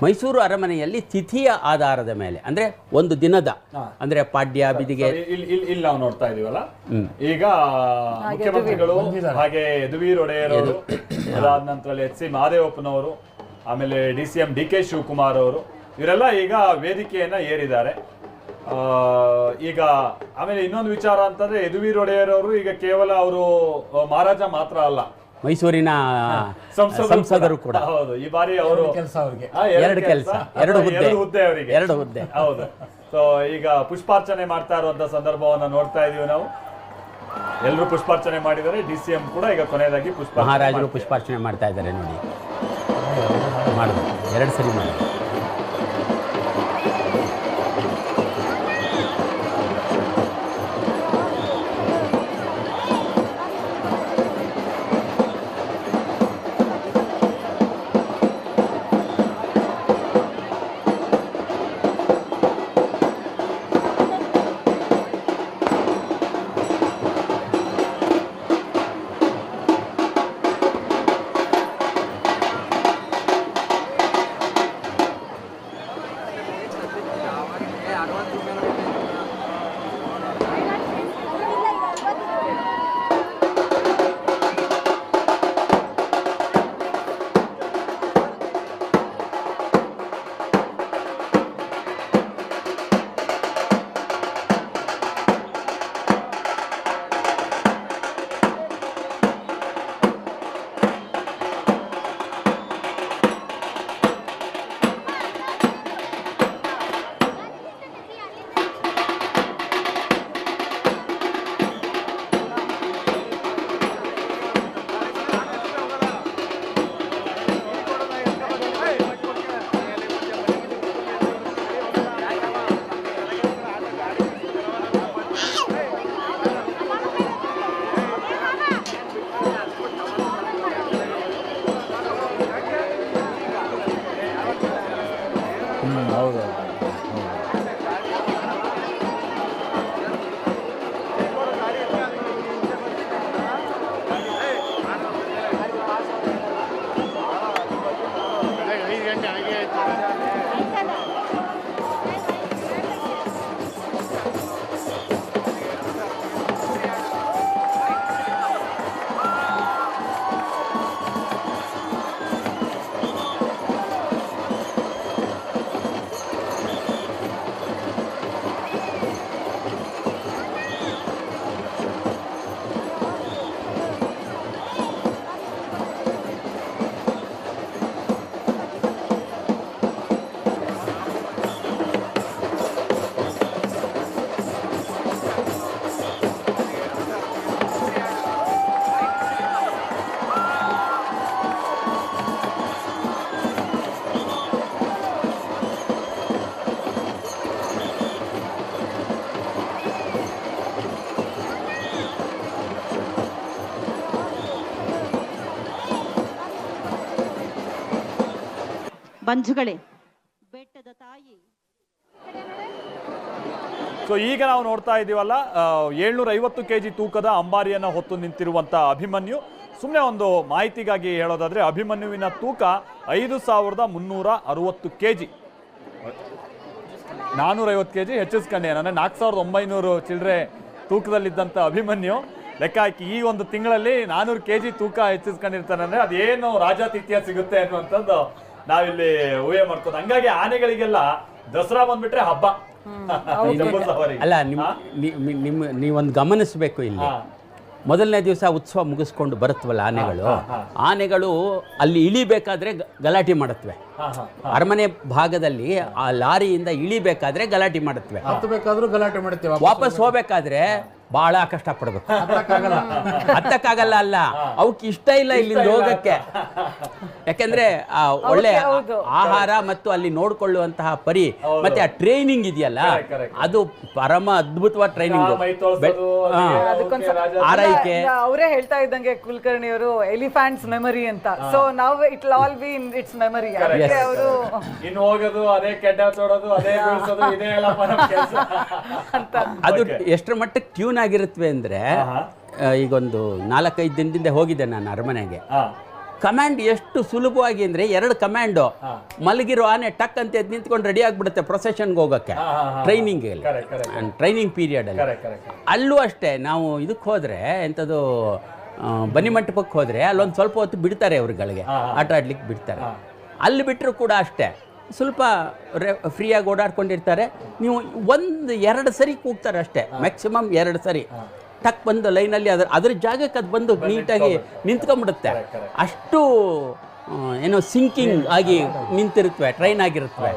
ಮೈಸೂರು ಅರಮನೆಯಲ್ಲಿ ತಿಥಿಯ ಆಧಾರದ ಮೇಲೆ ಅಂದ್ರೆ ಒಂದು ದಿನದ ಅಂದ್ರೆ ಪಾಡ್ಯ ಬಿದಿಗೆ ಇಲ್ಲಿ ನಾವು ನೋಡ್ತಾ ಇದೀವಲ್ಲ ಈಗ ಮುಖ್ಯಮಂತ್ರಿಗಳು ಹಾಗೆ ಯದುವೀರ್ ಒಡೆಯರ್ ಅದಾದ ನಂತರ ಎಚ್ ಸಿ ಮಹದೇವಪ್ಪನವರು ಆಮೇಲೆ DCM DK ಶಿವಕುಮಾರ್ ಅವರು ಇವರೆಲ್ಲ ಈಗ ವೇದಿಕೆಯನ್ನ ಏರಿದ್ದಾರೆ. ಈಗ ಆಮೇಲೆ ಇನ್ನೊಂದು ವಿಚಾರ ಅಂತಂದ್ರೆ ಯದುವೀರ್ ಒಡೆಯರ್ ಅವರು ಈಗ ಕೇವಲ ಅವರು ಮಹಾರಾಜ ಮಾತ್ರ ಅಲ್ಲ, ಮೈಸೂರಿನ ಸಂಸದರು ಕೂಡ. ಹೌದು, ಈ ಬಾರಿ ಅವರು ಎರಡು ಹುದ್ದೆ ಹೌದು. ಸೊ ಈಗ ಪುಷ್ಪಾರ್ಚನೆ ಮಾಡ್ತಾ ಇರುವಂತ ಸಂದರ್ಭವನ್ನ ನೋಡ್ತಾ ಇದೀವಿ ನಾವು. ಎಲ್ಲರೂ ಪುಷ್ಪಾರ್ಚನೆ ಮಾಡಿದ್ದಾರೆ. DCM ಕೂಡ ಈಗ ಕೊನೆಯದಾಗಿ ಮಹಾರಾಜರು ಪುಷ್ಪಾರ್ಚನೆ ಮಾಡ್ತಾ ಇದ್ದಾರೆ ನೋಡಿ. ಮಾಡಿದ್ರು, 2 ಸರಿ ಮಾಡಿದ್ರು. ಬಂಧುಗಳೇ, ಬೆಟ್ಟದ ತಾಯಿ. ಸೊ ಈಗ ನಾವು ನೋಡ್ತಾ ಇದೀವಲ್ಲ, 750 kg ತೂಕದ ಅಂಬಾರಿಯನ್ನು ಹೊತ್ತು ನಿಂತಿರುವಂತ ಅಭಿಮನ್ಯು. ಸುಮ್ಮನೆ ಒಂದು ಮಾಹಿತಿಗಾಗಿ ಹೇಳೋದಾದ್ರೆ ಅಭಿಮನ್ಯುವಿನ ತೂಕ 5360 kg, 450 kg ಹೆಚ್ಚಿಸ್ಕೊಂಡೆ. ಅಂದರೆ 4900 ಚಿಲ್ಲರೆ ತೂಕದಲ್ಲಿದ್ದಂಥ ಅಭಿಮನ್ಯು ಲೆಕ್ಕ ಹಾಕಿ ಈ ಒಂದು ತಿಂಗಳಲ್ಲಿ 400 kg ತೂಕ ಹೆಚ್ಚಿಸ್ಕೊಂಡಿರ್ತಾನೆ. ಅಂದರೆ ಅದೇನು ರಾಜಾತಿಥ್ಯ ಸಿಗುತ್ತೆ ಅನ್ನುವಂಥದ್ದು ನಾವಿಲ್ಲಿ ಊಹೆ ಮಾಡ್ಕೋದು. ಹಂಗಾಗಿ ಆನೆಗಳಿಗೆಲ್ಲ ದಸರಾ ಬಂದ್ಬಿಟ್ರೆ ಹಬ್ಬ. ಅಲ್ಲ, ನೀವೊಂದು ಗಮನಿಸಬೇಕು. ಇಲ್ಲಿ ಮೊದಲನೇ ದಿವಸ ಉತ್ಸವ ಮುಗಿಸ್ಕೊಂಡು ಬರುತ್ತವಲ್ಲ ಆನೆಗಳು ಅಲ್ಲಿ ಇಳಿಬೇಕಾದ್ರೆ ಗಲಾಟೆ ಮಾಡುತ್ತವೆ. ಅರಮನೆ ಭಾಗದಲ್ಲಿ ಆ ಲಾರಿಯಿಂದ ಇಳಿಬೇಕಾದ್ರೆ ಗಲಾಟೆ ಮಾಡುತ್ತವೆ, ವಾಪಸ್ ಹೋಗ್ಬೇಕಾದ್ರೆ ಬಹಳ ಕಷ್ಟಪಡ್ಬೇಕು. ಹತ್ತಕ್ಕಾಗಲ್ಲ ಅಲ್ಲ, ಅವಕ್ಕೆ ಇಷ್ಟ ಇಲ್ಲ ಇಲ್ಲಿಂದ ಹೋಗಕ್ಕೆ. ಯಾಕಂದ್ರೆ ಒಳ್ಳೆ ಆಹಾರ ಮತ್ತು ಅಲ್ಲಿ ನೋಡ್ಕೊಳ್ಳುವಂತಹ ಪರಿ ಮತ್ತೆ ಆ ಟ್ರೈನಿಂಗ್ ಇದೆಯಲ್ಲ, ಅದು ಪರಮ ಅದ್ಭುತವಾದ ಟ್ರೈನಿಂಗ್. ಆರೈಕೆ ಅವರೇ ಹೇಳ್ತಾ ಇದ್ದಂಗೆ ಕುಲಕರ್ಣಿ ಅವರು ಎಲಿಫ್ಯಾಂಟ್ಸ್ ಮೆಮರಿ ಅಂತ. ಸೊ ನಾವ್ it will all B in its memory. ಅವರು ಇನ್ನು ಹೋಗೋದು ಅದೇ ಕೆಡ್ಡ ತೊಡೋದು ಅದೇ ಬೀಳ್ಸೋದು ಇದೇ ಎಲ್ಲ ಅಂತ. ಅದು ಎಷ್ಟರ ಮಟ್ಟಕ್ಕೆ ಟ್ಯೂನ್ ಆಗಿರುತ್ತವೆ ಅಂದ್ರೆ, ಈಗೊಂದು 4-5 ದಿನದಿಂದ ಹೋಗಿದ್ದೆ ನಾನು ಅರಮನೆಗೆ. ಕಮಾಂಡ್ ಎಷ್ಟು ಸುಲಭವಾಗಿ ಅಂದರೆ 2 ಕಮಾಂಡು ಮಲಗಿರೋ ಆನೆ ಟಕ್ ಅಂತ ಎದ್ದು ನಿಂತ್ಕೊಂಡು ರೆಡಿ ಆಗಿಬಿಡುತ್ತೆ ಪ್ರೊಸೆಷನ್ಗೆ ಹೋಗೋಕ್ಕೆ ಟ್ರೈನಿಂಗಲ್ಲಿ ಟ್ರೈನಿಂಗ್ ಪೀರಿಯಡಲ್ಲಿ. ಅಲ್ಲೂ ಅಷ್ಟೇ ನಾವು ಇದಕ್ಕೆ ಹೋದರೆ ಎಂಥದ್ದು ಬನ್ನಿ ಮಂಟಪಕ್ಕೆ ಹೋದರೆ ಅಲ್ಲೊಂದು ಸ್ವಲ್ಪ ಹೊತ್ತು ಬಿಡ್ತಾರೆ ಅವ್ರುಗಳಿಗೆ ಆಟ ಆಡ್ಲಿಕ್ಕೆ ಬಿಡ್ತಾರೆ. ಅಲ್ಲಿ ಬಿಟ್ಟರು ಕೂಡ ಅಷ್ಟೇ ಸ್ವಲ್ಪ ಫ್ರೀಯಾಗಿ ಓಡಾಡ್ಕೊಂಡಿರ್ತಾರೆ. ನೀವು 1-2 ಸರಿ ಕೂಗ್ತಾರೆ ಅಷ್ಟೇ, ಮ್ಯಾಕ್ಸಿಮಮ್ 2 ಸರಿ ಟಕ್ ಬಂದು ಲೈನಲ್ಲಿ ಅದ್ರ ಜಾಗಕ್ಕೆ ಅದು ಬಂದು ನೀಟಾಗಿ ನಿಂತ್ಕೊಂಡ್ಬಿಡುತ್ತೆ. ಅಷ್ಟು ಏನೋ ಸಿಂಕಿಂಗ್ ಆಗಿ ನಿಂತಿರುತ್ತವೆ, ಟ್ರೈನ್ ಆಗಿರುತ್ತವೆ.